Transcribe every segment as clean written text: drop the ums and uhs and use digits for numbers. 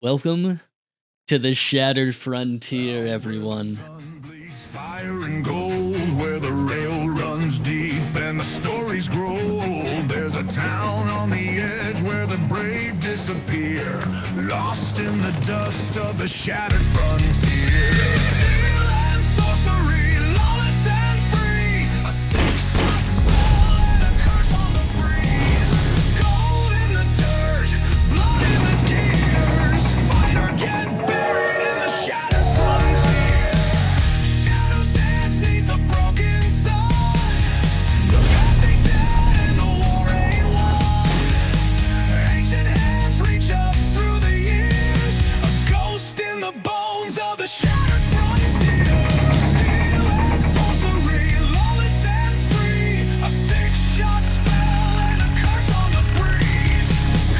Welcome to the Shattered Frontier, everyone. Sun bleeds fire and gold, where the rail runs deep and the stories grow. There's a town on the edge where the brave disappear, lost in the dust of the shattered frontier. Steel and sorcery, lawless and free, a six-shot spell and a curse on the breeze. Gold in the dirt, blood in the gears, fight or get buried in the shattered frontier. Shadows dance neath a broken sun. The past ain't dead and the war ain't won. Ancient hands reach up through the years, a ghost in the bones of the shattered frontier. Steel and sorcery, lawless and free, a six-shot spell and a curse on the breeze.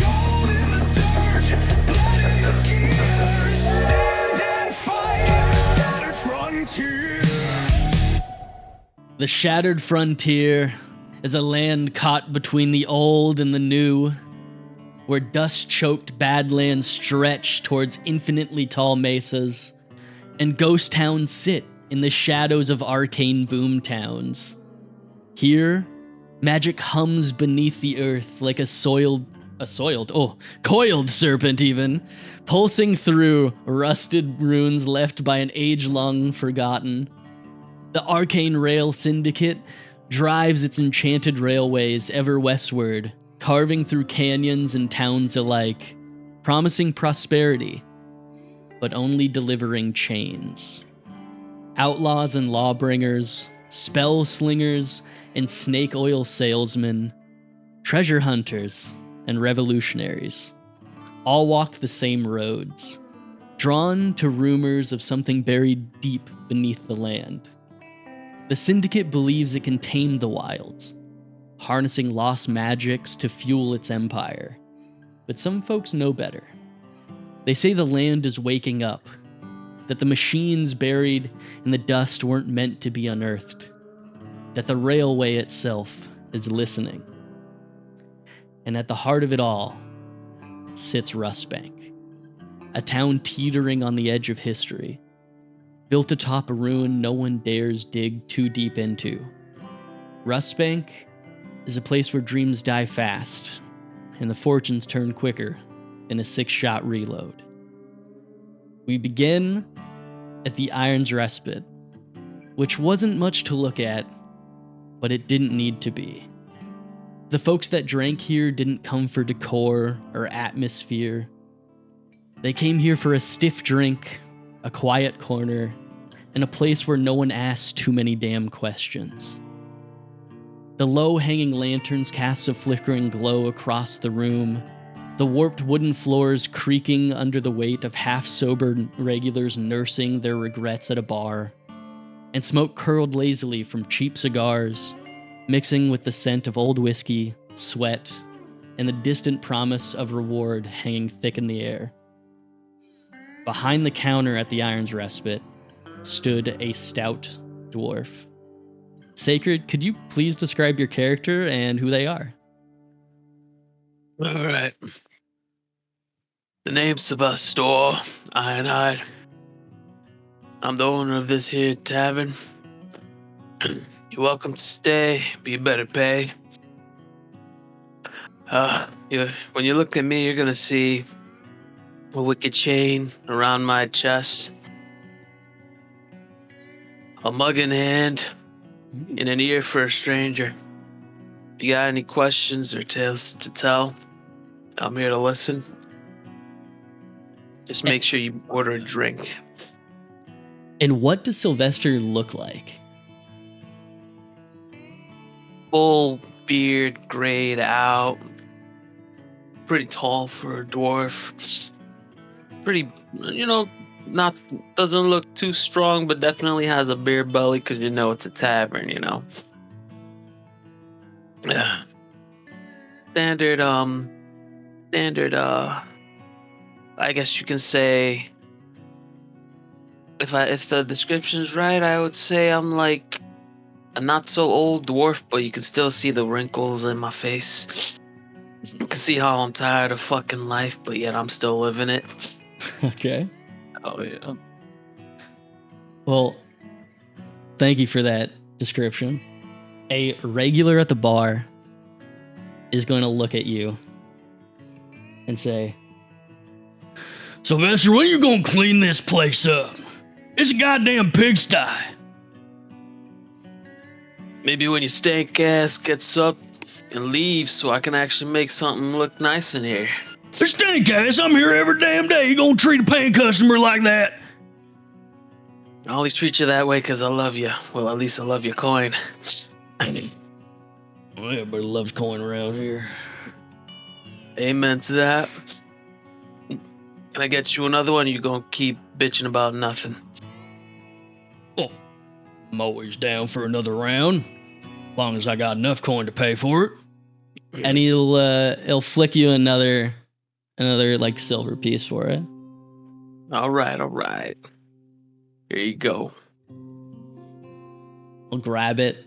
Gold in the dirt, blood in the gears, stand and fight in the shattered frontier. The Shattered Frontier is a land caught between the old and the new, where dust-choked badlands stretch towards infinitely tall mesas, and ghost towns sit in the shadows of arcane boom towns. Here, magic hums beneath the earth like coiled serpent even, pulsing through rusted runes left by an age-long forgotten. The Arcane Rail Syndicate drives its enchanted railways ever westward, carving through canyons and towns alike, promising prosperity, but only delivering chains. Outlaws and lawbringers, spell slingers and snake oil salesmen, treasure hunters and revolutionaries, all walk the same roads, drawn to rumors of something buried deep beneath the land. The Syndicate believes it can tame the wilds, harnessing lost magics to fuel its empire. But some folks know better. They say the land is waking up, that the machines buried in the dust weren't meant to be unearthed, that the railway itself is listening. And at the heart of it all sits Rustbank, a town teetering on the edge of history, built atop a ruin no one dares dig too deep into. Rustbank is a place where dreams die fast, and the fortunes turn quicker than a six-shot reload. We begin at the Iron's Respite, which wasn't much to look at, but it didn't need to be. The folks that drank here didn't come for decor or atmosphere. They came here for a stiff drink, a quiet corner, and a place where no one asks too many damn questions. The low-hanging lanterns cast a flickering glow across the room, the warped wooden floors creaking under the weight of half-sober regulars nursing their regrets at a bar, and smoke curled lazily from cheap cigars, mixing with the scent of old whiskey, sweat, and the distant promise of reward hanging thick in the air. Behind the counter at the Iron's Respite stood a stout dwarf. Sacred, could you please describe your character and who they are? All right. The name's Sylvestor Ironhide. I'm the owner of this here tavern. You're welcome to stay, but you better pay. When you look at me, you're gonna see a wicked chain around my chest, a mug in hand, and an ear for a stranger. If you got any questions or tales to tell, I'm here to listen. Just make sure you order a drink. And what does Sylvester look like? Full beard, grayed out. Pretty tall for a dwarf. Pretty, doesn't look too strong, but definitely has a beer belly because it's a tavern, Yeah. Standard, I guess you can say, if the description's right, I would say I'm like a not so old dwarf, but you can still see the wrinkles in my face. You can see how I'm tired of fucking life, but yet I'm still living it. Okay. Oh, yeah. Well, thank you for that description. A regular at the bar is going to look at you and say, Sylvester, when are you going to clean this place up? It's a goddamn pigsty. Maybe when your stank ass gets up and leaves so I can actually make something look nice in here. The stank ass, I'm here every damn day. You gonna treat a paying customer like that? I only treat you that way because I love you. Well, at least I love your coin. Well, everybody loves coin around here. Amen to that. Can I get you another one? Or you gonna keep bitching about nothing? Oh, I'm always down for another round, as long as I got enough coin to pay for it. And he'll flick you another like silver piece for it. All right. Here you go. I'll grab it,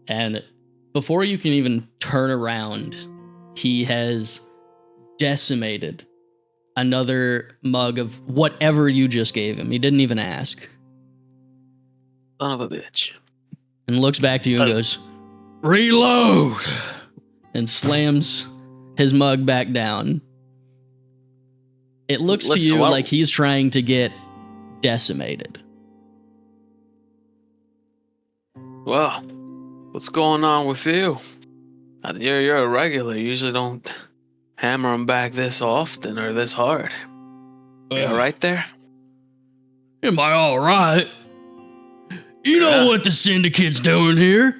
and before you can even turn around, he has decimated another mug of whatever you just gave him. He didn't even ask. Son of a bitch. And looks back to you and goes, reload! And slams his mug back down. It looks to you like he's trying to get decimated. Well, what's going on with you? You're a regular. You usually don't hammer them back this often or this hard. You all right there? Am I all right? You know what the Syndicate's doing here?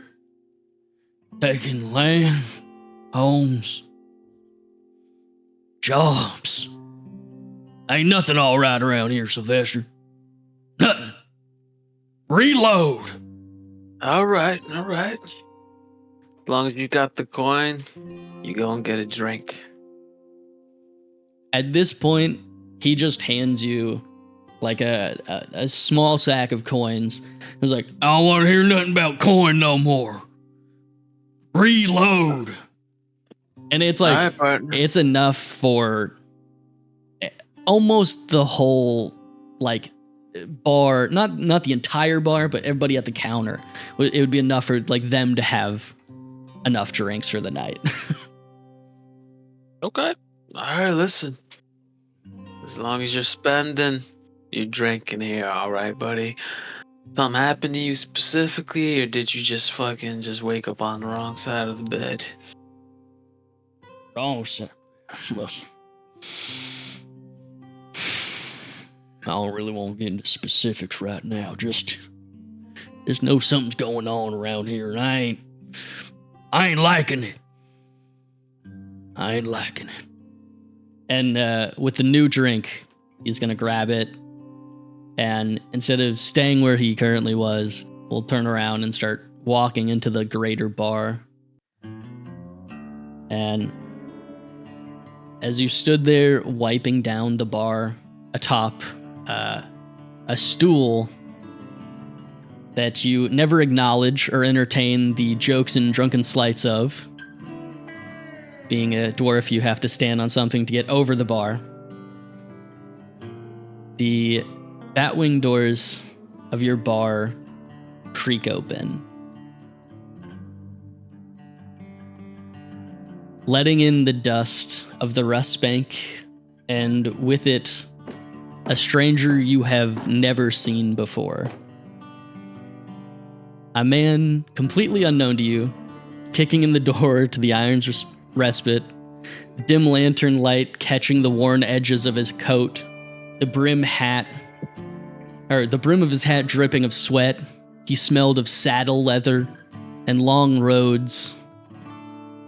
Taking land, homes, jobs. Ain't nothing all right around here, Sylvester. Nothing. Reload. All right. As long as you got the coin, you go and get a drink. At this point, he just hands you like a small sack of coins. He's like, I don't want to hear nothing about coin no more. Reload. And it's like, it's enough for almost the whole like bar, not the entire bar, but everybody at the counter. It would be enough for like them to have enough drinks for the night. Okay. All right, listen. As long as you're spending, you're drinking here, all right, buddy? Something happened to you specifically, or did you just wake up on the wrong side of the bed? Wrong side. Look, I don't really want to get into specifics right now. Just know something's going on around here, and I ain't liking it. And with the new drink, he's gonna grab it, and instead of staying where he currently was, we'll turn around and start walking into the greater bar. And as you stood there wiping down the bar atop a stool that you never acknowledge or entertain the jokes and drunken slights of, being a dwarf, you have to stand on something to get over the bar. The batwing doors of your bar creak open, letting in the dust of the Rustbank, and with it, a stranger you have never seen before. A man completely unknown to you, kicking in the door to the Iron's Respite, dim lantern light catching the worn edges of his coat, the brim of his hat dripping of sweat. He smelled of saddle leather and long roads,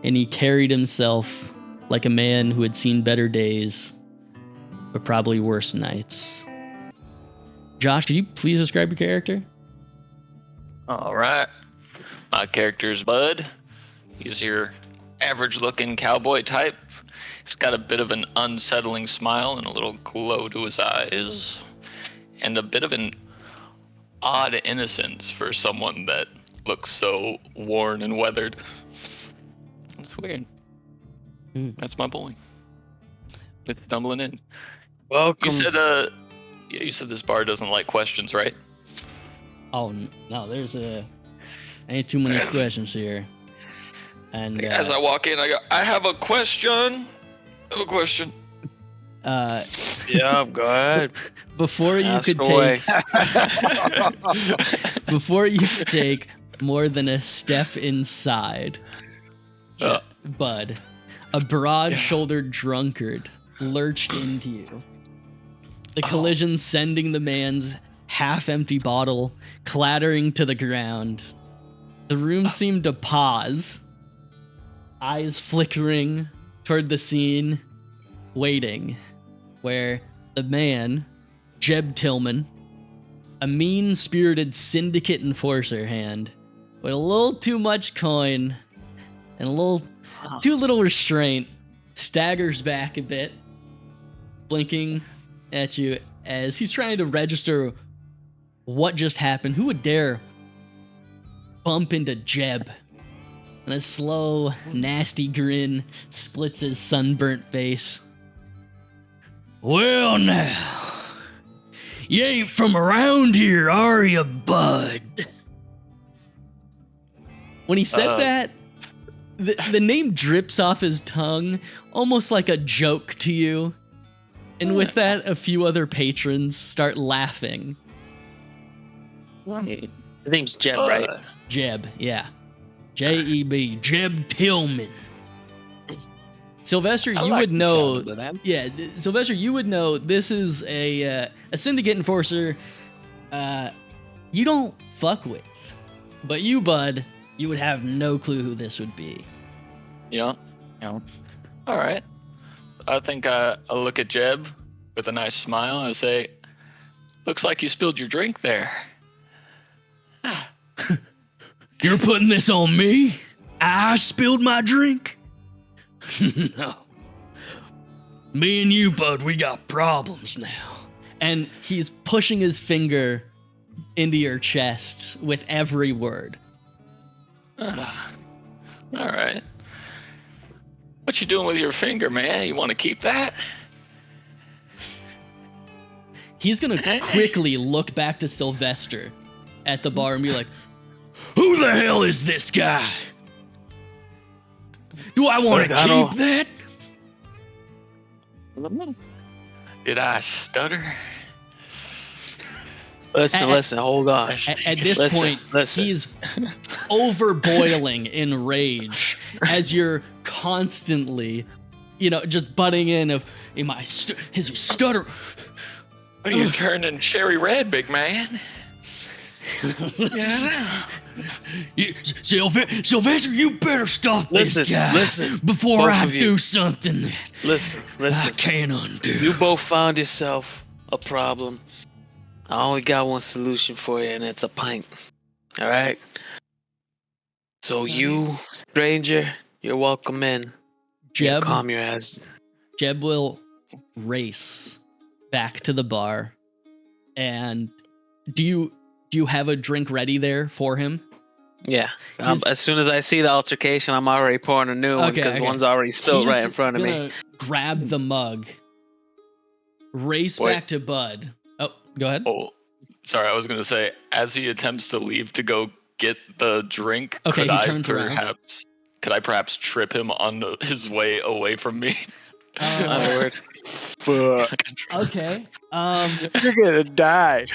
and he carried himself like a man who had seen better days, but probably worse nights. Josh, could you please describe your character? All right. My character's Bud. He's your average-looking cowboy type. He's got a bit of an unsettling smile and a little glow to his eyes, and a bit of an odd innocence for someone that looks so worn and weathered. It's weird. That's my boy. It's stumbling in. Welcome. You said this bar doesn't like questions, right? Oh no, ain't too many questions here. And As I walk in, I go, I have a question. Yeah, go ahead. Before you Ask could away. before you could take more than a step inside, Bud, a broad-shouldered drunkard lurched into you. The collision sending the man's half-empty bottle clattering to the ground. The room seemed to pause, eyes flickering toward the scene, waiting, where the man, Jeb Tillman, a mean-spirited Syndicate enforcer hand, with a little too much coin and too little restraint, staggers back a bit, blinking at you as he's trying to register what just happened. Who would dare bump into Jeb? And a slow, nasty grin splits his sunburnt face. Well now, you ain't from around here, are you, Bud? When he said that, the name drips off his tongue, almost like a joke to you. And with that, a few other patrons start laughing. His name's Jeb, right? Jeb, yeah. Jeb, Jeb Tillman. Sylvester, you would know. Yeah, Sylvester, you would know. This is a Syndicate enforcer. You don't fuck with, but you, Bud, you would have no clue who this would be. Yeah. All right. I think I'll look at Jeb with a nice smile and say, "Looks like you spilled your drink there." You're putting this on me? I spilled my drink? No. Me and you, Bud, we got problems now. And he's pushing his finger into your chest with every word. All right. What you doing with your finger, man? You want to keep that? He's gonna quickly look back to Sylvester at the bar and be like, who the hell is this guy? Do I want to keep that? Did I stutter? Listen, hold on. At this point, he's overboiling in rage as you're constantly, just butting in of, is he stutter? What are you turning cherry red, big man? Yeah. Sylvester, you better stop this guy before I do something that listen. I can't undo. You both found yourself a problem. I only got one solution for you, and it's a pint. All right? So you, stranger, you're welcome in. Jeb, calm your ass. Jeb will race back to the bar. And do you have a drink ready there for him? Yeah. As soon as I see the altercation, I'm already pouring a new one because one's already spilled right in front of me. Grab the mug. Race back to Bud. Oh, go ahead. Oh, sorry. I was going to say, as he attempts to leave to go get the drink, could I perhaps trip him on his way away from me? Fuck. Okay. You're gonna die.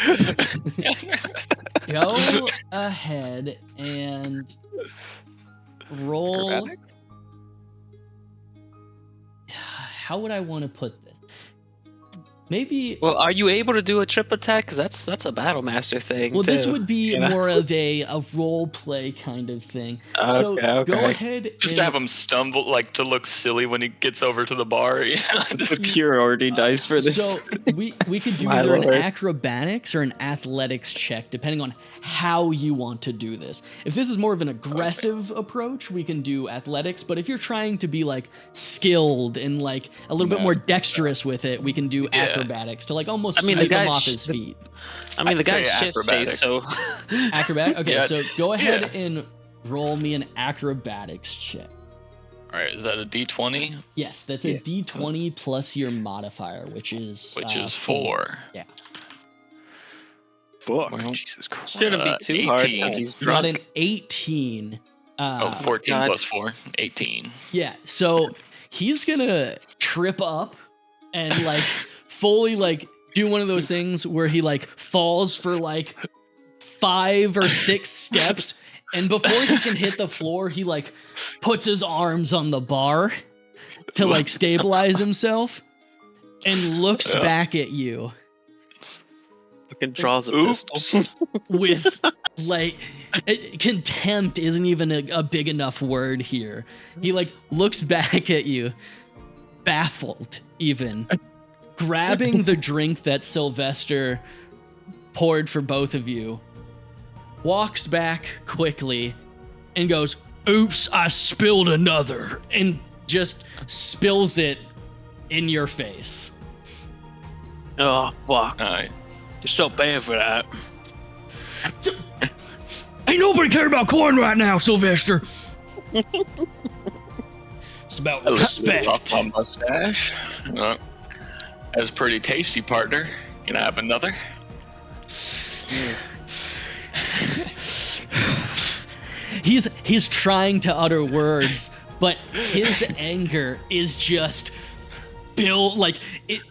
Go ahead and roll. Acrobatics? How would I want to put this? Maybe. Well, are you able to do a trip attack? Because that's a battle master thing. Well, too, this would be more of a role play kind of thing. So go ahead. Just to have him stumble, to look silly when he gets over to the bar. The purity dice for this. So we could do either an acrobatics or an athletics check, depending on how you want to do this. If this is more of an aggressive approach, we can do athletics. But if you're trying to be skilled and a little bit more dexterous with it, we can do acrobatics to almost sweep him off his feet. The guy's shit-faced, so... Acrobatic? Okay, so go ahead and roll me an acrobatics check. All right, is that a D20? Yes, that's a D20 plus your modifier, which is 4. Yeah. Fuck. Well, Jesus Christ. Shouldn't be too hard 18. since he's Got an drunk. 18. 14 God. plus 4, 18. Yeah, so he's gonna trip up and like fully like do one of those things where he like falls for like 5 or 6 steps, and before he can hit the floor, he like puts his arms on the bar to like stabilize himself and looks back at you Fucking draws a pistol. with like contempt isn't even a big enough word here. He like looks back at you, baffled even, grabbing the drink that Sylvester poured for both of you, walks back quickly and goes, "Oops, I spilled another," and just spills it in your face. Oh, fuck. All right. You're still paying for that. Ain't nobody care about corn right now, Sylvester. It's about Off respect. my mustache. That's pretty tasty, partner. Can I have another? He's trying to utter words, but his anger is just built like it.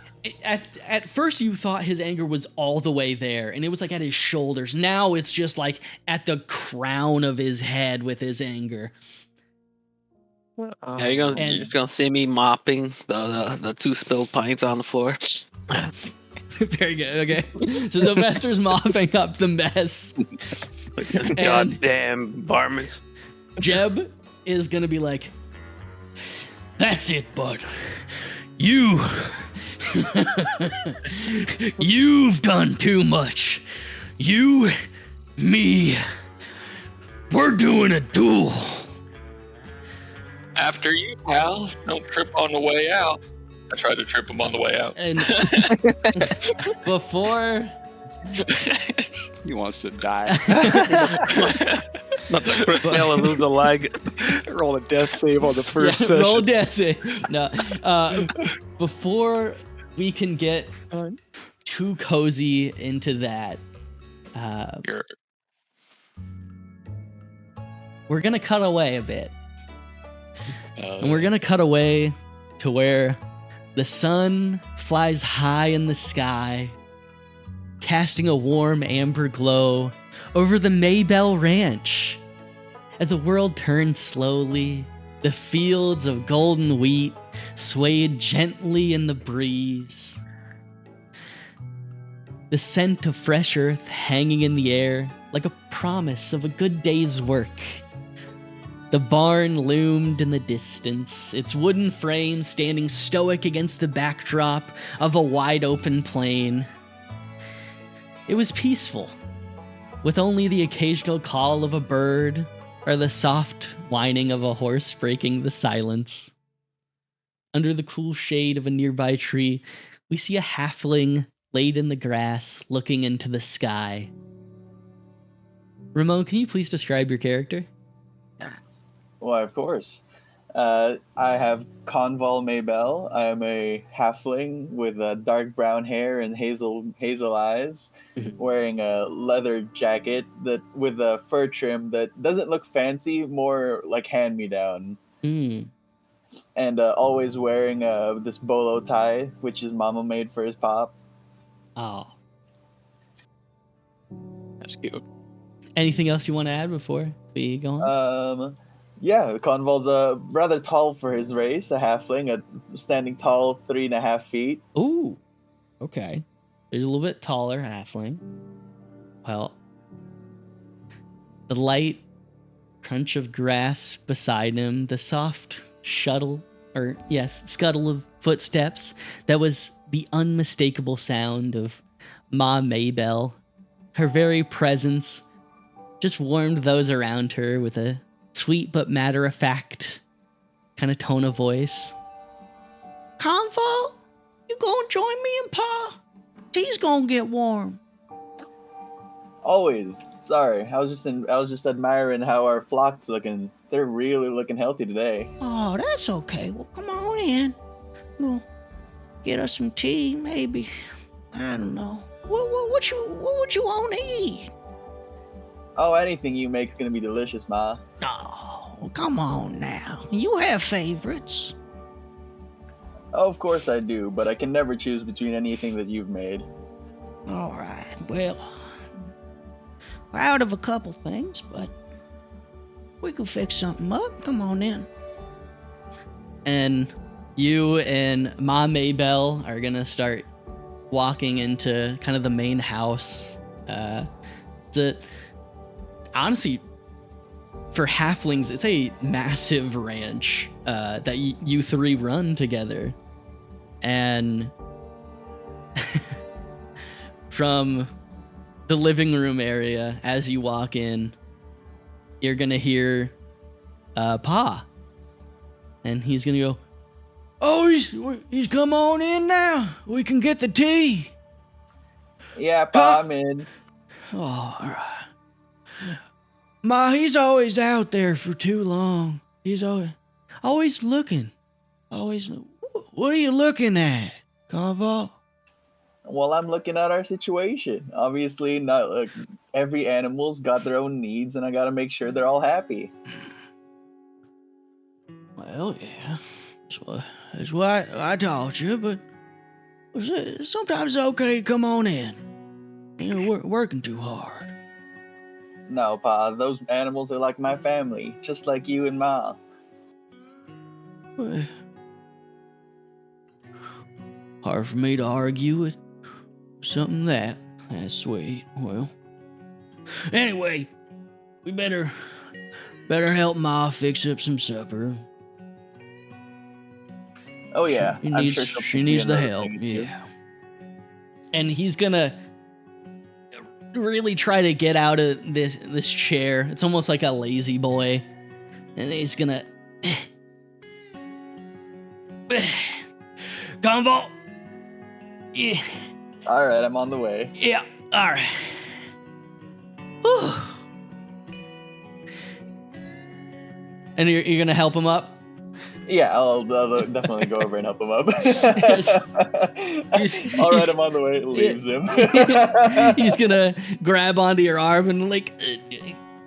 At first you thought his anger was all the way there and it was like at his shoulders. Now it's just like at the crown of his head with his anger. Yeah, you're gonna see me mopping the 2 spilled pints on the floor. Very good. Okay. So Sylvester's mopping up the mess. Goddamn varmints. Jeb is gonna be like, "That's it, bud. You've done too much. You, me, we're doing a duel." After you, pal. Don't trip on the way out. I tried to trip him on the way out. And before He wants to die. Not the crit fail and lose a leg. Roll a death save on the first session. roll death save. No, before we can get too cozy into that, You're- we're gonna cut away a bit. And we're gonna cut away to where the sun flies high in the sky, casting a warm amber glow over the Maybel Ranch. As the world turns slowly, the fields of golden wheat swayed gently in the breeze. The scent of fresh earth hanging in the air like a promise of a good day's work. The barn loomed in the distance, its wooden frame standing stoic against the backdrop of a wide-open plain. It was peaceful, with only the occasional call of a bird or the soft whining of a horse breaking the silence. Under the cool shade of a nearby tree, we see a halfling laid in the grass, looking into the sky. Ramon, can you please describe your character? Why, of course. I have Convall Maybel. I am a halfling with dark brown hair and hazel eyes, wearing a leather jacket that with a fur trim that doesn't look fancy, more like hand-me-down. And always wearing this bolo tie, which his mama made for his pop. Oh. That's cute. Anything else you want to add before we go on? Yeah, Convall's rather tall for his race, a halfling, standing tall 3.5 feet. Ooh. Okay. He's a little bit taller halfling. Well, the light crunch of grass beside him, the soft scuttle of footsteps, that was the unmistakable sound of Ma Maybel. Her very presence just warmed those around her with a sweet but matter-of-fact kind of tone of voice. Convall, you gonna join me and Pa? Tea's gonna get warm. Always. Sorry, I was just admiring how our flock's looking. They're really looking healthy today. Oh, that's okay. Well, come on in. We'll get us some tea, maybe. I don't know. What would you want to eat? Oh, anything you make's gonna be delicious, Ma. Oh, come on now. You have favorites. Oh, of course I do, but I can never choose between anything that you've made. All right. Well, we're out of a couple things, but we can fix something up. Come on in. And you and Ma Maybel are gonna start walking into kind of the main house. Honestly, for halflings, it's a massive ranch that you three run together. And from the living room area, as you walk in, you're gonna hear Pa. And he's gonna go, "Oh, he's come on in now. We can get the tea." Yeah, Pa, I'm in. Oh, all right. Ma, he's always out there for too long. He's always looking. What are you looking at, Convall? Well, I'm looking at our situation. Obviously, not like every animal's got their own needs, and I gotta make sure they're all happy. Well, yeah. That's why I taught you, but sometimes it's okay to come on in. We're working too hard. No, Pa, those animals are like my family, just like you and Ma. Well, hard for me to argue with something that's sweet. Well, anyway, we better help Ma fix up some supper. Oh yeah, She needs the help. Yeah. And he's gonna really try to get out of this chair. It's almost like a lazy boy. And he's gonna Convall. Yeah. Alright, I'm on the way. Yeah. Alright. Whew. And you're gonna help him up? Yeah, I'll definitely go over and help him up. Alright, I'm on the way. Leaves him. He's gonna grab onto your arm and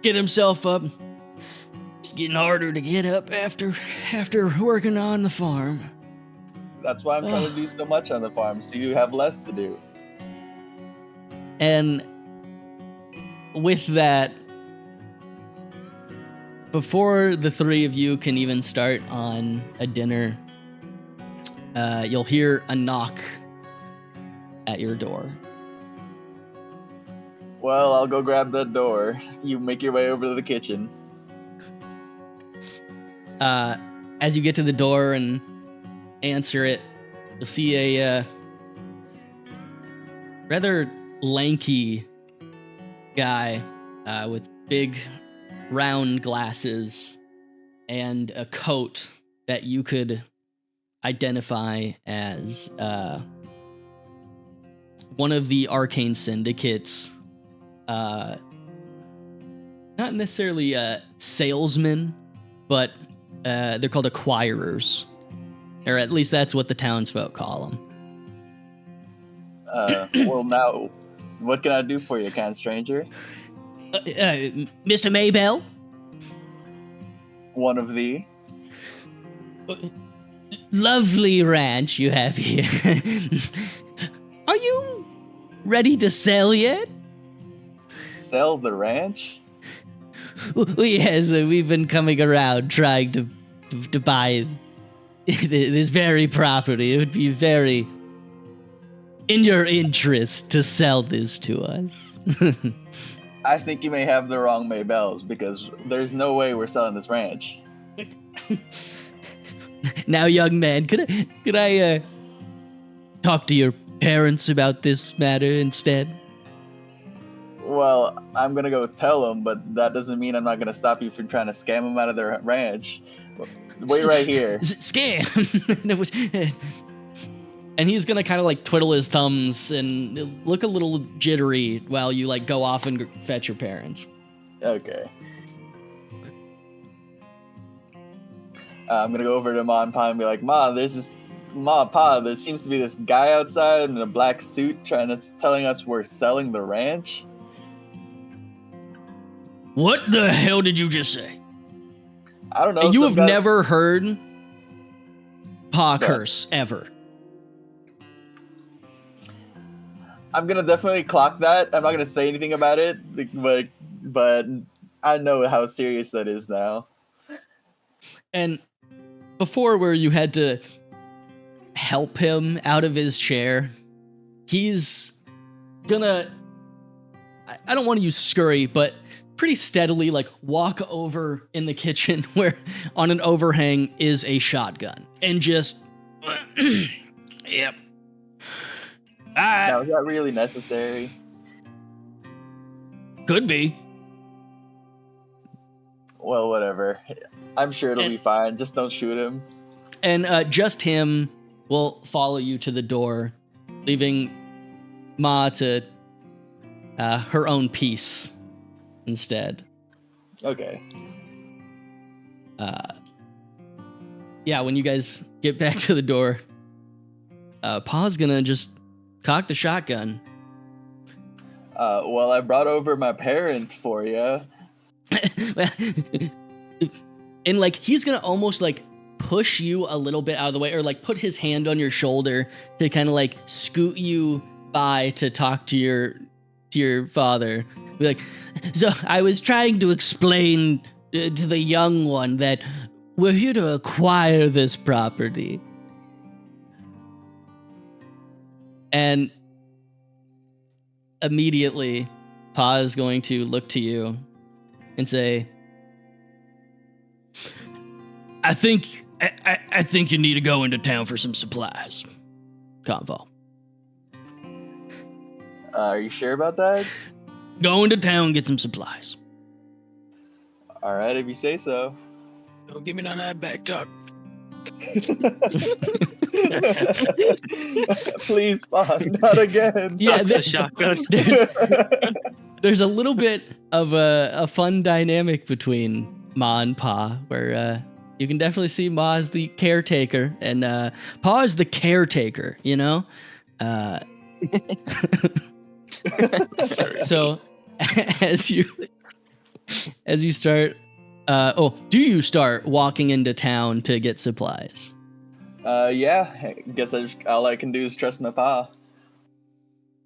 get himself up. It's getting harder to get up after working on the farm. That's why I'm trying to do so much on the farm, so you have less to do. And with that, before the three of you can even start on a dinner, you'll hear a knock at your door. Well, I'll go grab that door. You make your way over to the kitchen. As you get to the door and answer it, you'll see a rather lanky guy with big round glasses and a coat that you could identify as one of the arcane syndicates. Not necessarily salesmen, but they're called acquirers. Or at least that's what the townsfolk call them. Well, now, what can I do for you, kind stranger? Mr. Maybel? One of the... Lovely ranch you have here. Are you ready to sell yet? Sell the ranch? Well, yes, we've been coming around trying to buy this very property. It would be very in your interest to sell this to us. I think you may have the wrong Maybels, because there's no way we're selling this ranch. Now, young man, could I talk to your parents about this matter instead? Well, I'm gonna go tell them, but that doesn't mean I'm not gonna stop you from trying to scam them out of their ranch. Wait right here. Scam! And he's gonna kind of twiddle his thumbs and look a little jittery while you go off and fetch your parents. Okay. I'm gonna go over to Ma and Pa and be like, Ma, Pa, there seems to be this guy outside in a black suit telling us we're selling the ranch. What the hell did you just say? I don't know. And you some have guy- never heard Pa Yeah. curse ever. I'm gonna definitely clock that. I'm not gonna say anything about it, but I know how serious that is now. And before, where you had to help him out of his chair, he's gonna, I don't want to use scurry, but pretty steadily like walk over in the kitchen where on an overhang is a shotgun and just yep. Now, is that really necessary? Could be. Well, whatever. I'm sure it'll be fine. Just don't shoot him. And just him will follow you to the door, leaving Ma to her own peace instead. Okay. Yeah, when you guys get back to the door, Pa's gonna just cock the shotgun. Well, I brought over my parent for you. And like he's gonna almost like push you a little bit out of the way, or like put his hand on your shoulder to kind of like scoot you by to talk to your father. Be like, so I was trying to explain to the young one that we're here to acquire this property. And immediately, Pa is going to look to you and say, I think you need to go into town for some supplies, Convall. Are you sure about that? Go into town and get some supplies. All right, if you say so. Don't give me none of that back talk. Please, Pa, not again. Yeah, The shotgun. there's a little bit of a fun dynamic between Ma and Pa, where you can definitely see Ma as the caretaker and Pa is the caretaker, you know? So as you start do you start walking into town to get supplies? Yeah, I guess all I can do is trust my Pa.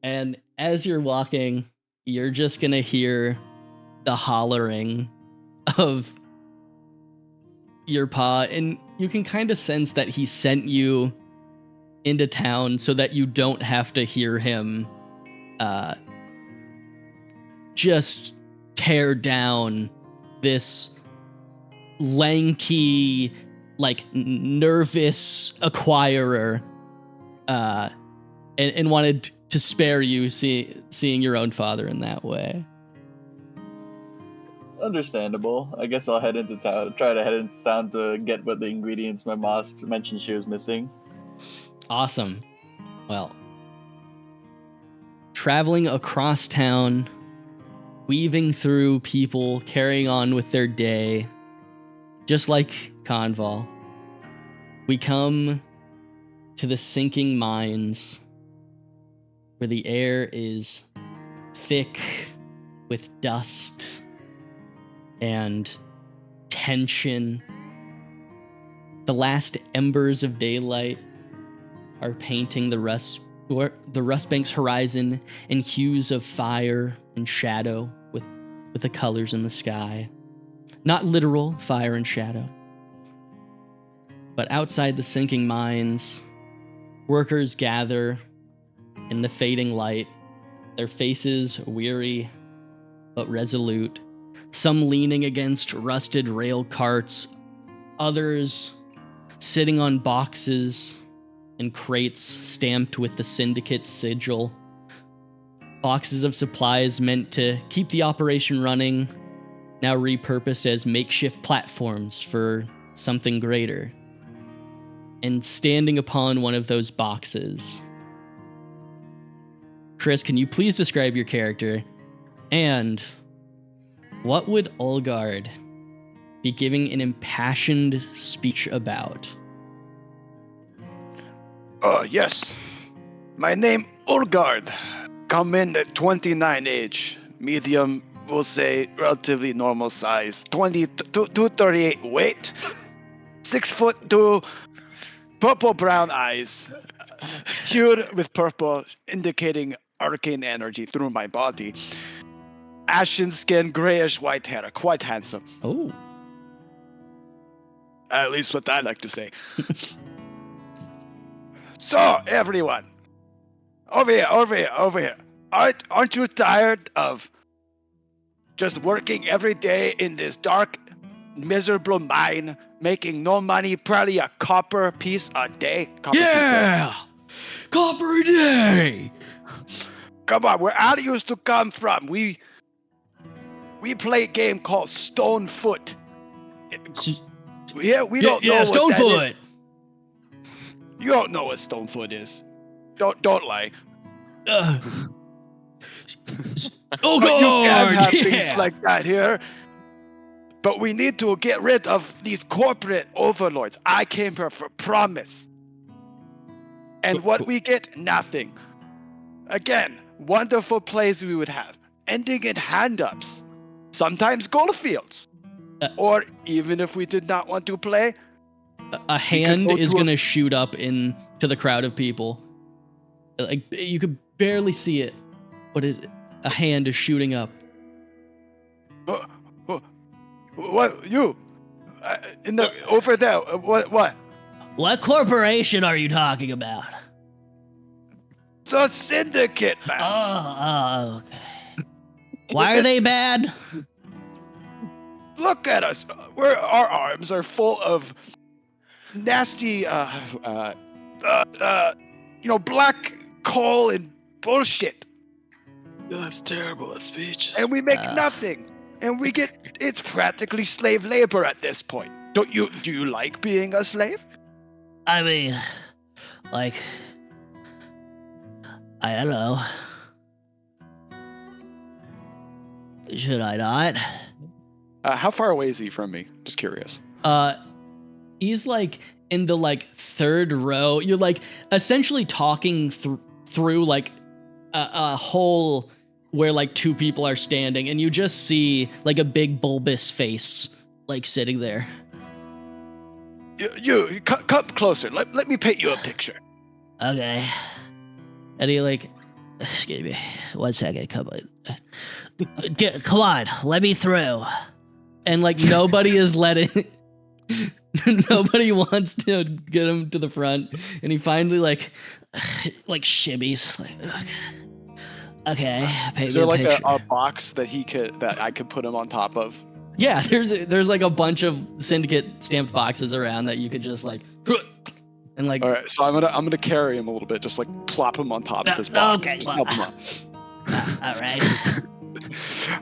And as you're walking, you're just gonna hear the hollering of your Pa, and you can kind of sense that he sent you into town so that you don't have to hear him just tear down this lanky, like nervous acquirer, and wanted to spare you seeing your own father in that way. Understandable. I guess I'll head into town. Try to head into town to get what the ingredients my mom mentioned she was missing. Awesome. Well, traveling across town, weaving through people, carrying on with their day, just like Convall, we come to the sinking mines, where the air is thick with dust and tension. The last embers of daylight are painting the Rustbank's horizon in hues of fire and shadow with the colors in the sky. Not literal fire and shadow. But outside the sinking mines, workers gather in the fading light, their faces weary but resolute, some leaning against rusted rail carts, others sitting on boxes and crates stamped with the Syndicate's sigil. Boxes of supplies meant to keep the operation running, now repurposed as makeshift platforms for something greater. And standing upon one of those boxes, Chris, can you please describe your character? And what would Ulgard be giving an impassioned speech about. Oh, yes. My name, Ulgard. Come in at 29 age. Medium, we'll say relatively normal size. 238 weight. 6'2", purple-brown eyes. Hued with purple, indicating arcane energy through my body. Ashen skin, grayish white hair. Quite handsome. Oh. At least what I like to say. So, everyone. Over here. Aren't you tired of just working every day in this dark, miserable mine, making no money, probably a copper piece a day? Copper a day! Come on, where I used to come from, we play a game called Stonefoot. We don't know what Stonefoot! that is. You don't know what Stonefoot is. Don't lie. Oh But you can have God! things like that here. But we need to get rid of these corporate overlords. I came here for promise. And what we get? Nothing. Again, wonderful plays we would have. Ending in hand-ups. Sometimes gold fields. Or even if we did not want to play, a hand is gonna shoot up into the crowd of people. Like, you could barely see it, but a hand is shooting up. What you? Over there? What? What corporation are you talking about? The Syndicate, man. Oh, okay. Why are they bad? Look at us. Our arms are full of nasty, black coal and bullshit. That's terrible. That speech. And we make nothing. And it's practically slave labor at this point. Do you like being a slave? I mean, like, I don't know. Should I not? How far away is he from me? Just curious. He's like in the third row. You're like essentially talking through like a hole where like two people are standing, and you just see like a big bulbous face like sitting there. You come closer. Let me paint you a picture. Okay. And he like, Excuse me. 1 second. Come on. Come on. Let me through. and like nobody is letting. Nobody wants to get him to the front, and he finally like shimmies. Okay. Is there like a box that I could put him on top of? Yeah, there's like a bunch of Syndicate stamped boxes around that you could just like and like. All right, so I'm gonna carry him a little bit, just like plop him on top of this box. Okay. Just help him up. All right.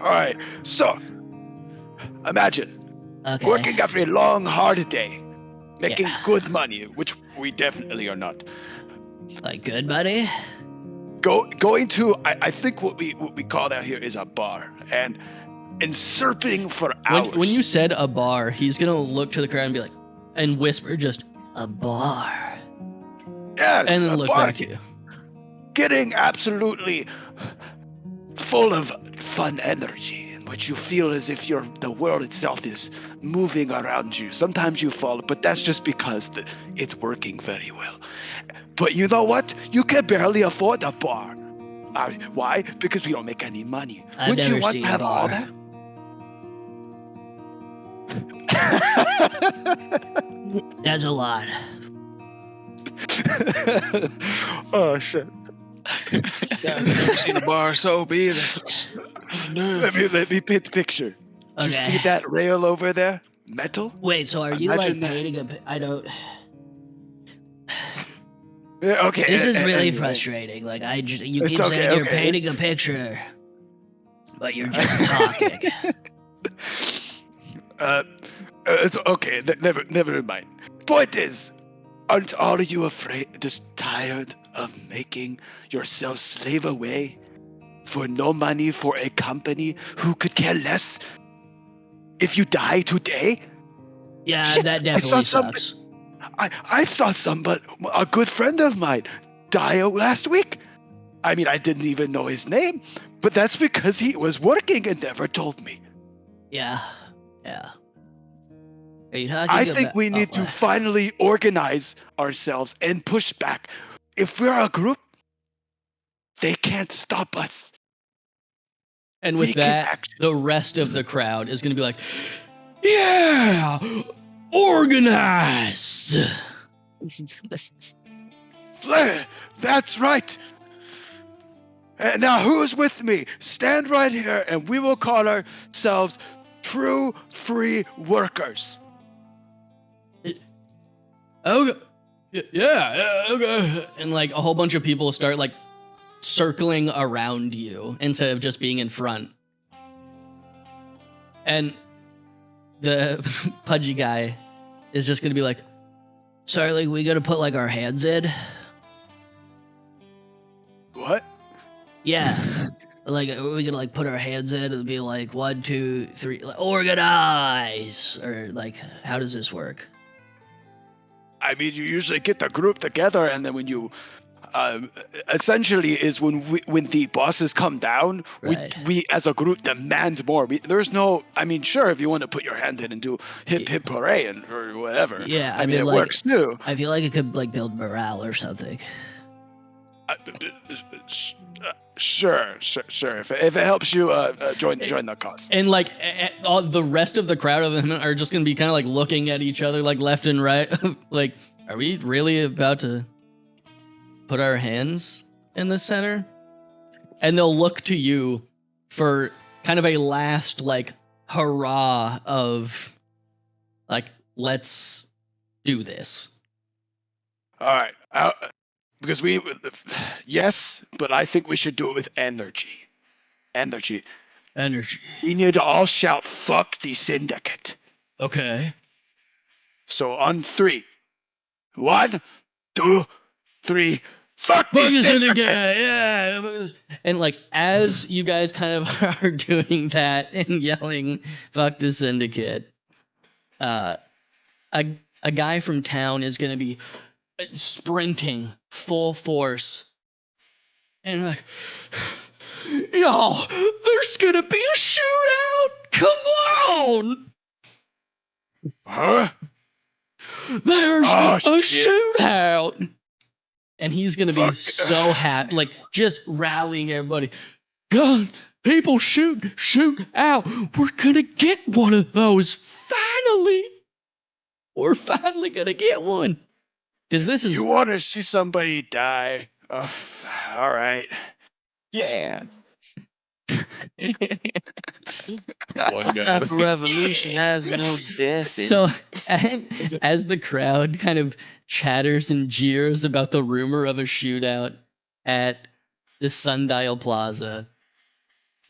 All right. So imagine working after a long, hard day, making good money, which we definitely are not. Like good money. Going to I think what we call out here is a bar and surfing for hours. When you said a bar, he's gonna look to the crowd and be like, and whisper just a bar. Yes, and then a look bar, back to you. Getting absolutely full of fun energy, in which you feel as if the world itself is moving around you. Sometimes you fall, but that's just because it's working very well. But you know what? You can barely afford a bar. Why? Because we don't make any money. I've Wouldn't you never want seen to a have all bar. that? That's a lot. Oh shit! Yeah, I've never seen a bar soap either. No. Let me paint the picture. Okay. You see that rail over there? Metal? Wait, so are you Imagine like that. painting I don't. Yeah, okay. This is really anyway. frustrating. Like you It's keep okay, saying you're okay. painting a picture, but you're just talking. It's okay. Never mind. Point is, aren't all of you afraid, just tired of making yourself slave away for no money for a company who could care less if you die today? Yeah, Shit, that I saw definitely something. sucks. I saw somebody, a good friend of mine, die out last week. I mean, I didn't even know his name, but that's because he was working and never told me. Yeah. Are you talking I think about- we need to finally organize ourselves and push back. If we're a group, they can't stop us. And with we can that, actually- the rest of the crowd is going to be like, yeah, organized. That's right. And now who's with me? Stand right here and we will call ourselves true free workers. Okay. Yeah, okay. And like a whole bunch of people start like circling around you instead of just being in front. And the pudgy guy is just gonna be like, sorry, like we gotta put like our hands in. What? Yeah. Like we gonna like put our hands in and be like 1, 2, 3, like, organize, or like how does this work? I mean, you usually get the group together, and then when you, essentially, is when the bosses come down, Right. we as a group demand more. There's no, I mean, sure, if you want to put your hand in and do hip hip hooray and or whatever, Yeah, I mean, it like, works too. I feel like it could like build morale or something. Sure. If it helps you, join the cause. And like all the rest of the crowd of them are just gonna be kind of like looking at each other like left and right. Like, are we really about to put our hands in the center? And they'll look to you for kind of a last like hurrah of like, let's do this. All right. Because yes, but I think we should do it with energy. Energy. We need to all shout, fuck the Syndicate. Okay. So on 3. 1, 2, 3, fuck the Syndicate! Yeah. And like as you guys kind of are doing that and yelling "fuck the Syndicate," a guy from town is gonna be sprinting full force, and like, yo, there's gonna be a shootout! Come on! Huh? There's Oh, a shit. shootout! And he's gonna be Fuck. so happy, like just rallying everybody. God, people shoot out. We're gonna get one of those. Finally! We're finally gonna get one. Because this is You want to see somebody die? All right. Yeah. One guy. Type of revolution has no death in so. And as the crowd kind of chatters and jeers about the rumor of a shootout at the Sundial Plaza,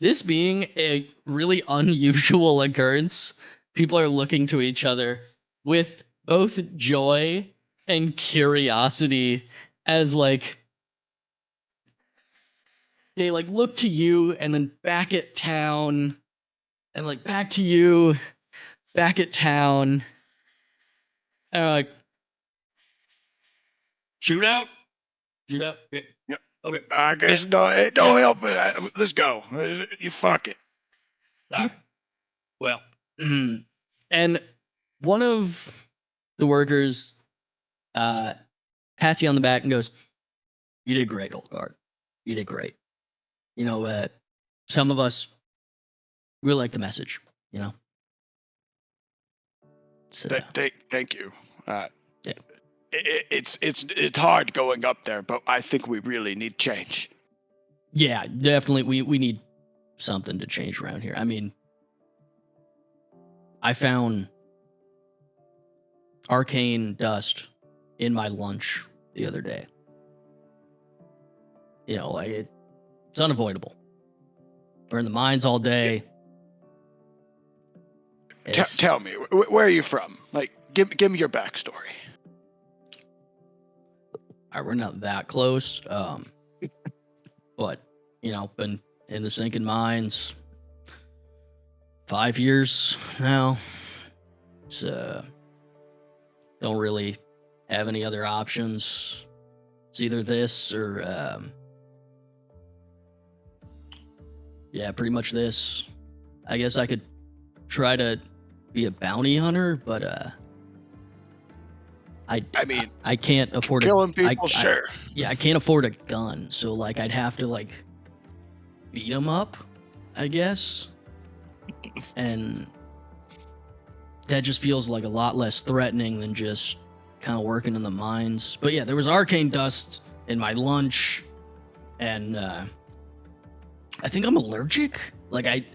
this being a really unusual occurrence, people are looking to each other with both joy and curiosity as like they like look to you and then back at town and like back to you, back at town. And they're like, shootout? Shootout? Yeah. Yep. Okay. I guess don't help it. Let's go. You fuck it. All right. Well, and one of the workers pats you on the back and goes, "You did great, Ulgard. You did great. You know, some of us really like the message. You know." So, Thank you. Yeah. It's hard going up there, but I think we really need change. yeah, definitely, we need something to change around here. I mean, I found arcane dust in my lunch the other day. You know, like it's unavoidable. We're in the mines all day. It's- Tell me, where are you from? Like, give me your backstory. we're not that close, but you know, been in the sinking mines 5 years now. It's don't really have any other options. It's either this or, yeah, pretty much this. I guess I could try to be a bounty hunter, but I mean, I can't afford killing people, sure. Yeah, I can't afford a gun, so like I'd have to like beat them up, I guess, and that just feels like a lot less threatening than just kind of working in the mines. But yeah, there was arcane dust in my lunch, and I think I'm allergic. Like I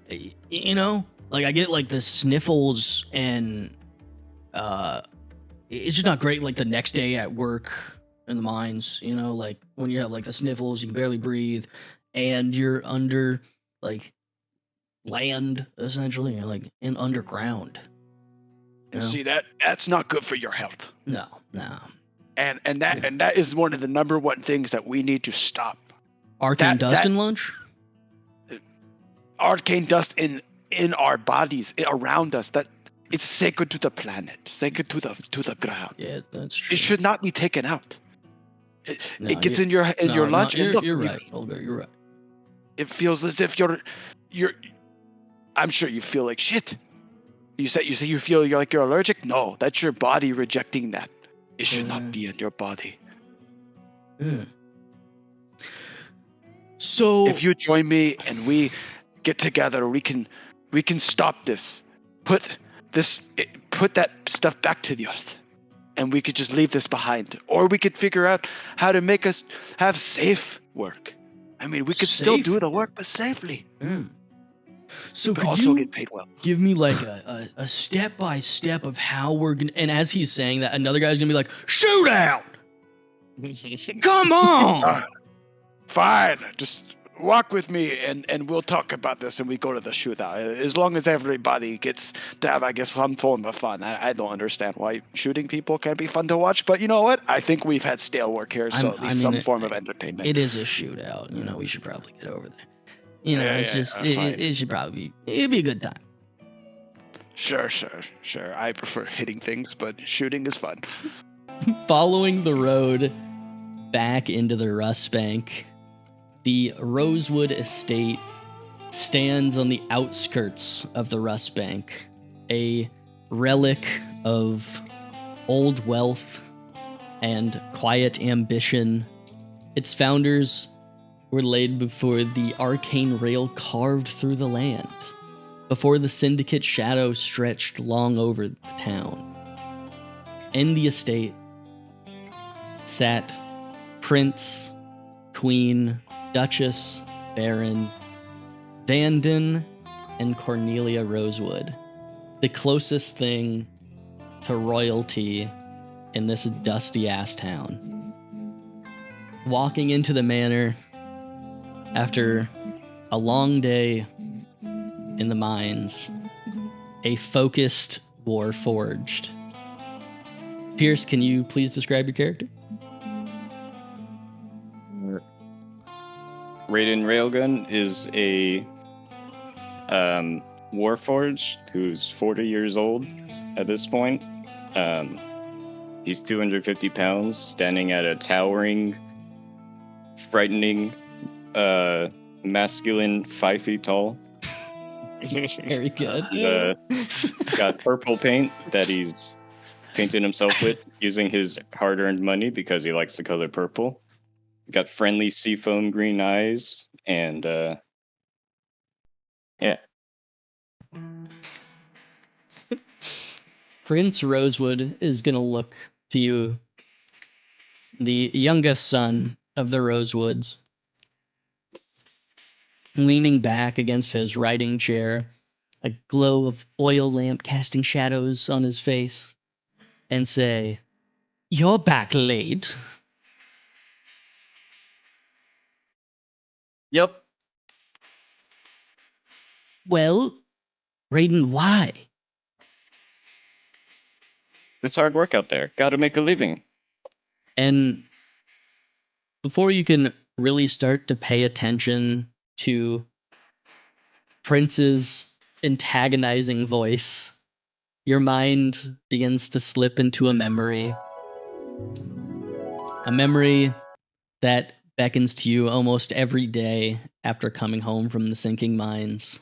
get like the sniffles, and it's just not great. Like the next day at work in the mines, like when you have like the sniffles, you can barely breathe, and you're under like land essentially, you're like in underground. And see that's not good for your health. No. And that is one of the number one things that we need to stop. Arcane dust in lunch? Arcane dust in our bodies, around us, that it's sacred to the planet, sacred to the ground. Yeah, that's true. It should not be taken out. It gets in your lunch. No, and look, you're right, Ulgard, you're right. It feels as if you're. I'm sure you feel like shit. You say you feel like you're allergic. No, that's your body rejecting that. It should not be in your body. So if you join me and we get together, we can stop this. Put that stuff back to the earth, and we could just leave this behind, or we could figure out how to make us have safe work. I mean, we could still do the work, but safely. So but could also you get paid well. Give me like a step by step of how we're gonna. And as he's saying that, another guy's gonna be like, "Shootout! Come on!" Fine, just walk with me, and we'll talk about this, and we go to the shootout. As long as everybody gets to have, I guess, some form of fun. I don't understand why shooting people can be fun to watch, but you know what? I think we've had stale work here, so at least some form of entertainment. It is a shootout. We should probably get over there. It should probably it'd be a good time. Sure. I prefer hitting things, but shooting is fun. Following the road back into the Rustbank, the Rosewood Estate stands on the outskirts of the Rustbank, a relic of old wealth and quiet ambition. Its founders were laid before the arcane rail carved through the land, before the Syndicate shadow stretched long over the town. In the estate sat Prince, Queen, Duchess, Baron, Vanden, and Cornelia Rosewood, the closest thing to royalty in this dusty-ass town. Walking into the manor after a long day in the mines, a focused warforged. Pierce, can you please describe your character? Raiden Railgun is a warforged who's 40 years old at this point. He's 250 pounds, standing at a towering, frightening, masculine 5 feet tall. Very good. Got purple paint that he's painted himself with using his hard-earned money because he likes the color purple. Got friendly seafoam green eyes, and yeah. Prince Rosewood is gonna look to you, the youngest son of the Rosewoods, leaning back against his riding chair, a glow of oil lamp casting shadows on his face, and say, "You're back late." Yep. Well, Raiden, why? It's hard work out there. Gotta make a living. And before you can really start to pay attention to Prince's antagonizing voice, your mind begins to slip into a memory. A memory that beckons to you almost every day after coming home from the sinking mines.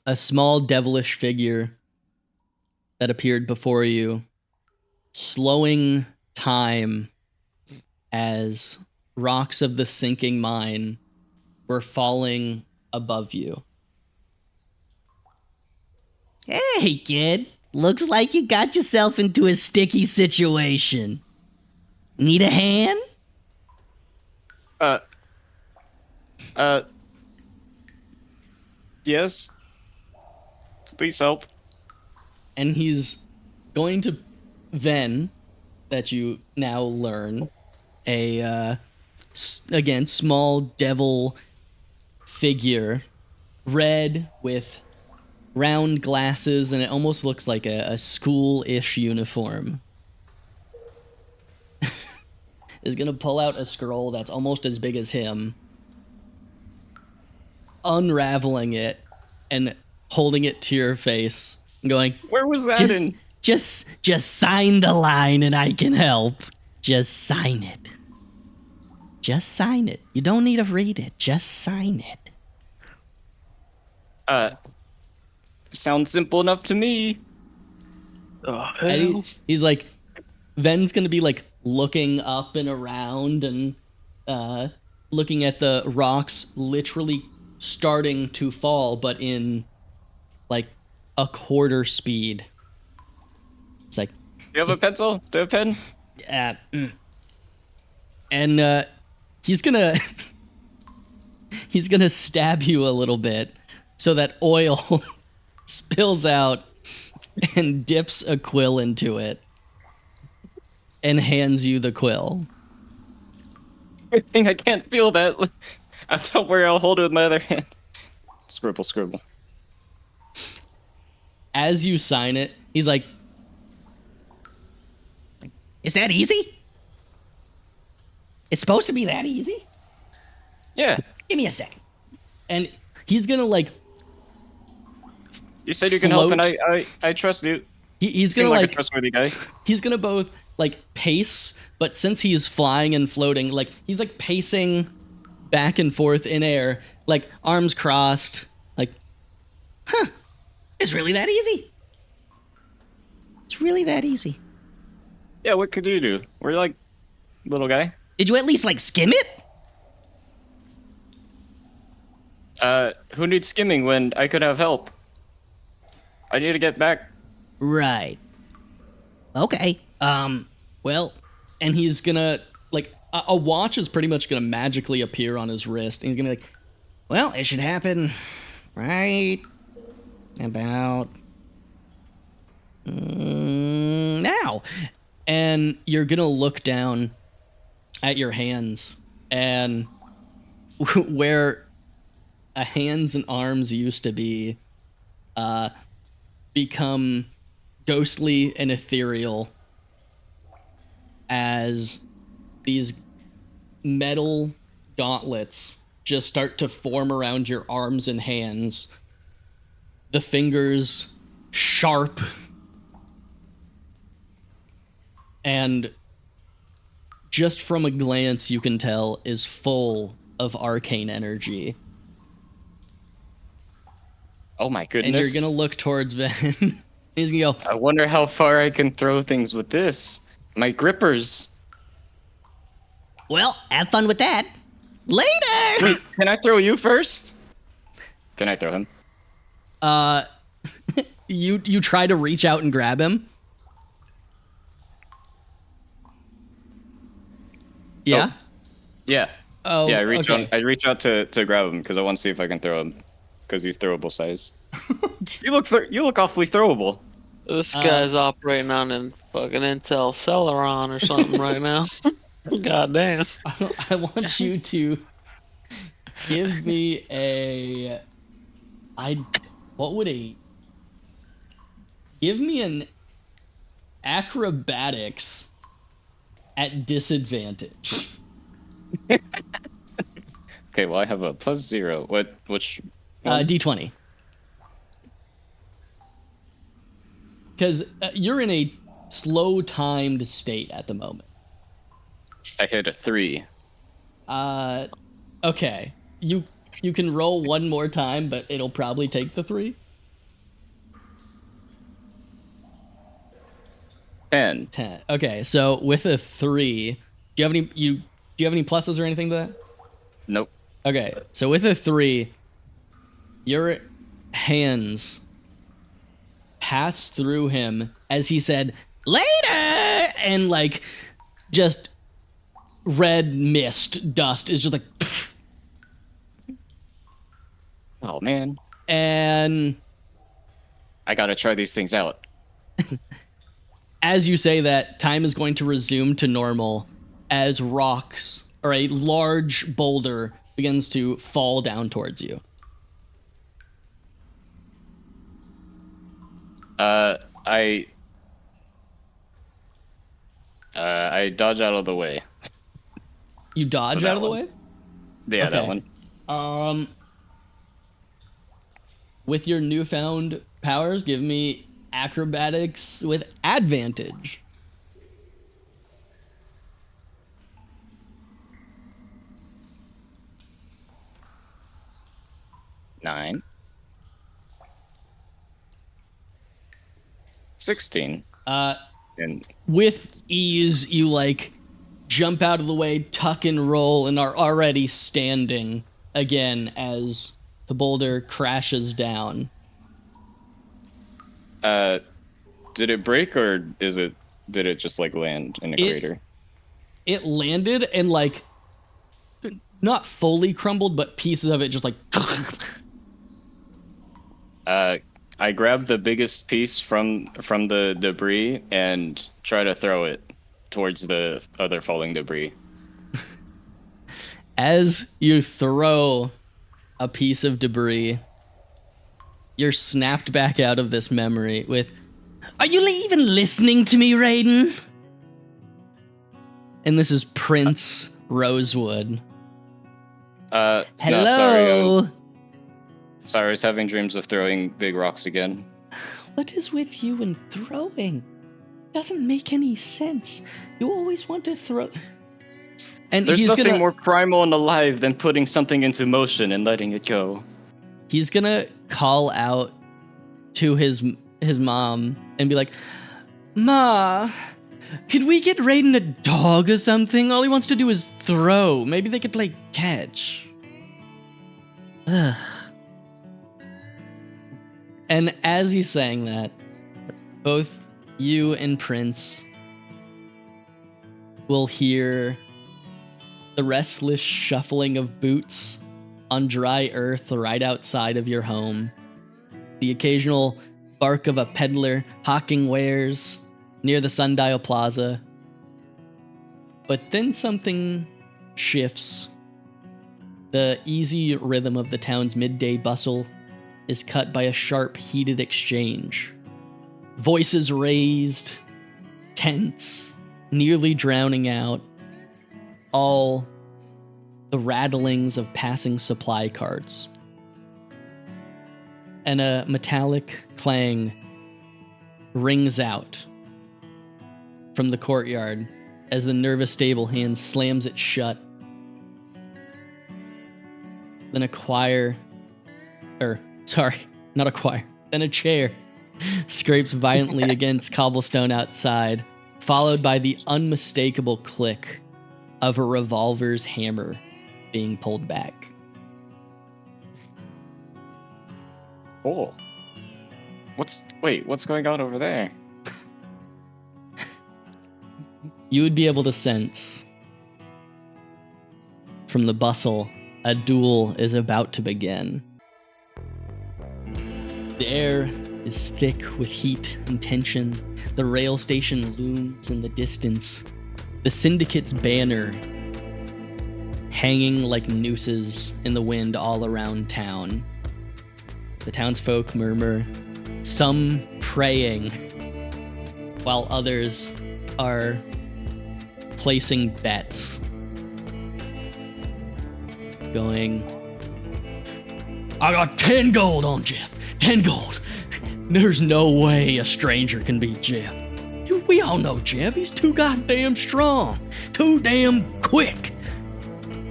A small devilish figure that appeared before you, slowing time as rocks of the sinking mine were falling above you. Hey, kid. Looks like you got yourself into a sticky situation. Need a hand? Yes. Please help. And he's going to then, that you now learn, again, small devil figure, red with round glasses, and it almost looks like a school-ish uniform. Is gonna pull out a scroll that's almost as big as him, unraveling it and holding it to your face, and going, Where was that in? Just sign the line and I can help. Just sign it. Just sign it. You don't need to read it. Just sign it. Sounds simple enough to me. Oh, and hell. he's like, Ven's gonna be like looking up and around and looking at the rocks literally starting to fall, but in like a quarter speed. It's like, You have a pencil? Do you have a pen? and he's gonna stab you a little bit so that oil spills out and dips a quill into it and hands you the quill. I think I can't feel that. I thought where I'll hold it with my other hand. Scribble, scribble. As you sign it, he's like, Is that easy? It's supposed to be that easy? Yeah. Give me a sec. and he's gonna like, You said you can help, and float. I trust you. he's Seem gonna like like a trustworthy guy. he's gonna both like pace, but since he's flying and floating, like he's like pacing back and forth in air, like arms crossed, like, It's really that easy. It's really that easy. Yeah, what could you do? We're like, little guy. Did you at least like skim it? Who needs skimming when I could have help? I need to get back. Right. Okay. well, and he's gonna like a watch is pretty much gonna magically appear on his wrist, and he's gonna be like, Well, it should happen right about now, and you're gonna look down at your hands, and where a hands and arms used to be become ghostly and ethereal as these metal gauntlets just start to form around your arms and hands, the fingers sharp and just from a glance you can tell is full of arcane energy. Oh my goodness. And you're gonna look towards Ben. He's gonna go, I wonder how far I can throw things with this. My grippers. Well, have fun with that. Later. Wait, can I throw you first? Can I throw him? you try to reach out and grab him. Yeah? Yeah. Oh, Yeah, I reach okay. out. I reach out to grab him because I want to see if I can throw him because he's throwable size. You look awfully throwable. This guy's operating on a fucking Intel Celeron or something right now. God damn. I want you to give me give me an acrobatics at disadvantage. Okay, well I have a +0. Which? D20. because you're in a slow timed state at the moment. I hit a 3. Okay. You can roll one more time, but it'll probably take the 3. 10. 10. Okay, so with a 3, do you have any pluses or anything to that? Nope. Okay, so with a 3, your hands pass through him as he said, "Later!" and like just red mist dust is just like pff. Oh man. And I gotta try these things out. as you say that, time is going to resume to normal as rocks or a large boulder begins to fall down towards you. I dodge out of the way. You dodge that out of the one. way? Yeah, that Okay. one. With your newfound powers, give me acrobatics with advantage. Nine. 16. And With ease, you like jump out of the way, tuck and roll, and are already standing again as the boulder crashes down. did it break or did it just like land in a crater? It landed and like not fully crumbled, but pieces of it just like I grab the biggest piece from the debris and try to throw it towards the other falling debris. As you throw a piece of debris, you're snapped back out of this memory with, "Are you even listening to me, Raiden?" And this is Prince Rosewood. No, Hello. sorry, I was having dreams of throwing big rocks again. What is with you and throwing? Doesn't make any sense. You always want to throw. And There's he's nothing gonna more primal and alive than putting something into motion and letting it go. he's gonna call out to his mom and be like, "Ma, could we get Raiden a dog or something? All he wants to do is throw. Maybe they could play catch." Ugh. And as he's saying that, both you and Prince will hear the restless shuffling of boots on dry earth right outside of your home, the occasional bark of a peddler hawking wares near the Sundial Plaza. But then something shifts. The easy rhythm of the town's midday bustle is cut by a sharp, heated exchange. Voices raised, tense, nearly drowning out all the rattlings of passing supply carts. And a metallic clang rings out from the courtyard as the nervous stable hand slams it shut. Then then a chair scrapes violently against cobblestone outside, followed by the unmistakable click of a revolver's hammer being pulled back. Cool. What's going on over there? You would be able to sense from the bustle a duel is about to begin. The air is thick with heat and tension. The rail station looms in the distance. The Syndicate's banner hanging like nooses in the wind all around town. The townsfolk murmur, some praying, while others are placing bets. Going, "I got 10 gold on Jip. 10 gold. There's no way a stranger can beat Jeb. We all know Jeb. He's too goddamn strong. Too damn quick.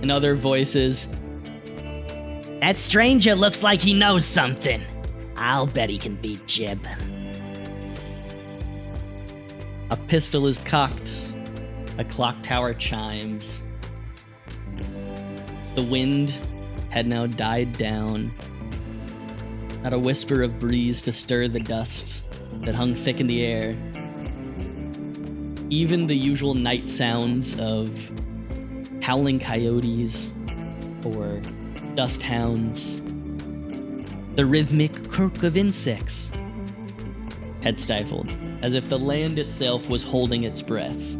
And other voices. That stranger looks like he knows something. I'll bet he can beat Jeb. A pistol is cocked. A clock tower chimes. The wind had now died down. Not a whisper of breeze to stir the dust that hung thick in the air. Even the usual night sounds of howling coyotes or dust hounds, the rhythmic croak of insects, had stifled, as if the land itself was holding its breath.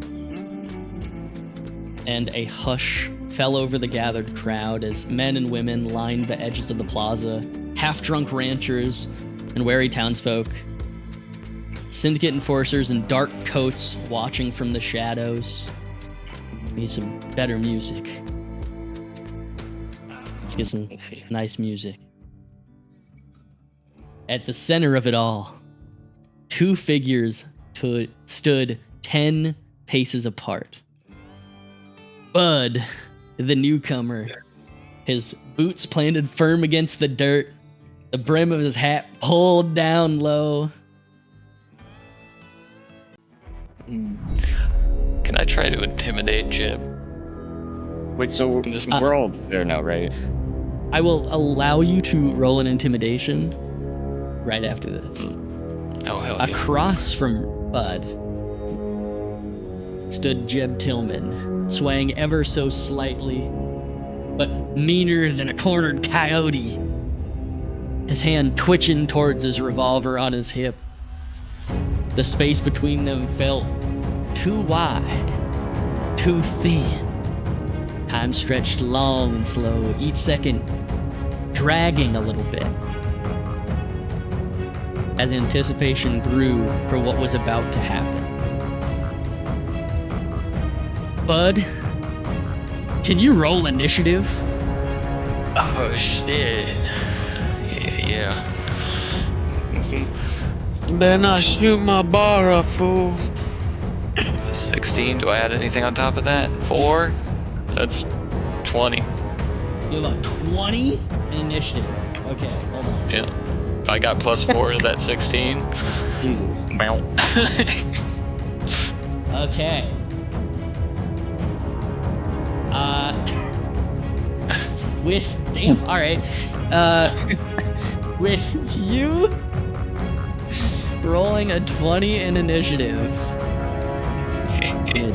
And a hush fell over the gathered crowd as men and women lined the edges of the plaza, half-drunk ranchers and wary townsfolk, Syndicate enforcers in dark coats watching from the shadows. We need some better music. Let's get some nice music. At the center of it all, two figures stood 10 paces apart. Bud, the newcomer, his boots planted firm against the dirt, the brim of his hat pulled down low. Can I try to intimidate Jib? Wait, so we're all there now, right? I will allow you to roll an intimidation right after this. Oh, hell yeah. Across from Bud stood Jeb Tillman, swaying ever so slightly, but meaner than a cornered coyote. His hand twitching towards his revolver on his hip. The space between them felt too wide, too thin. Time stretched long and slow, each second dragging a little bit, as anticipation grew for what was about to happen. Bud, can you roll initiative? Oh, shit. Yeah. You better not shoot my bar up, fool. 16. Do I add anything on top of that? 4? That's 20. You have a 20 in initiative. Okay, hold on. Yeah. I got plus 4 to that 16. Jesus. Meow. Okay. Alright. With you rolling a 20 in initiative. Good.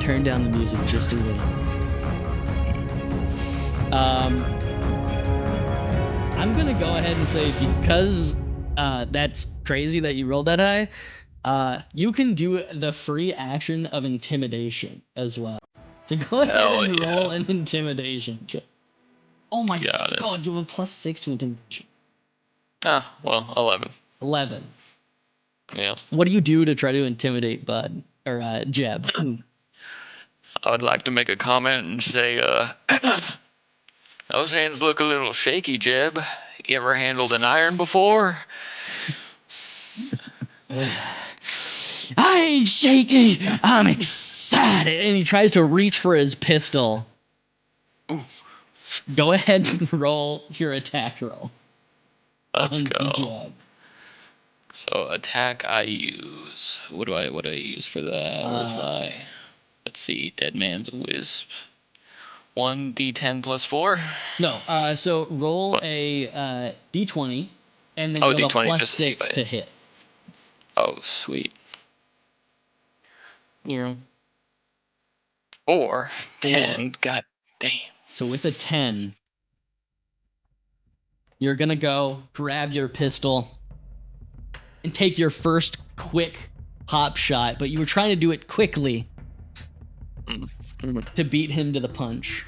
Turn down the music just a little. I'm gonna go ahead and say, because that's crazy that you rolled that high, you can do the free action of intimidation as well. So go ahead and roll an intimidation check. Oh my god, you have a +6 to intimidation. Ah, well, 11. 11. Yeah. What do you do to try to intimidate Bud or Jeb? I would like to make a comment and say, those hands look a little shaky, Jeb. You ever handled an iron before? I ain't shaky. I'm excited. And he tries to reach for his pistol. Oof. Go ahead and roll your attack roll. Let's on go. Jeb. So attack I use. What do I use for that? Where's my? Let's see. Dead Man's Wisp. 1d10 plus 4. No. So roll a d20, and then Oh, you have D20 a just to see if +6 I- to hit. Oh, sweet. Yeah. 4. 10. God damn. So with a 10, you're gonna go grab your pistol and take your first quick pop shot, but you were trying to do it quickly to beat him to the punch.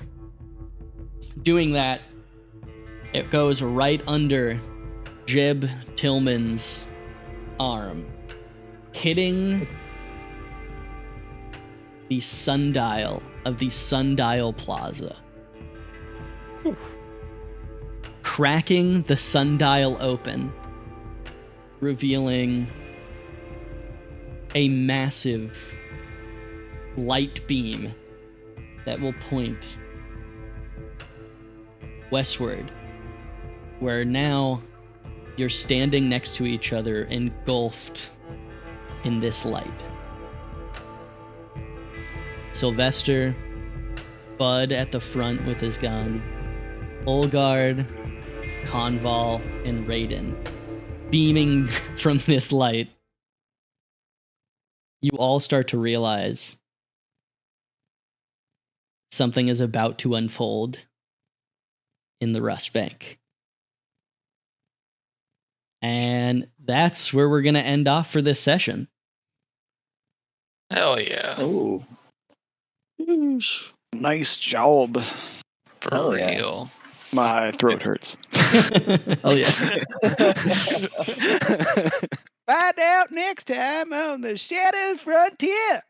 Doing that, it goes right under Jeb Tillman's arm, hitting the sundial of the Sundial Plaza. Cracking the sundial open revealing a massive light beam that will point westward, where now you're standing next to each other, engulfed in this light. Sylvester, Bud at the front with his gun, Ulgard, Convall, and Raiden beaming from this light. You all start to realize something is about to unfold in the Rustbank. And that's where we're going to end off for this session. Hell yeah. Oh, Nice job. For Hell yeah. real. My throat hurts. Oh, yeah. Find out next time on the Shadow Frontier.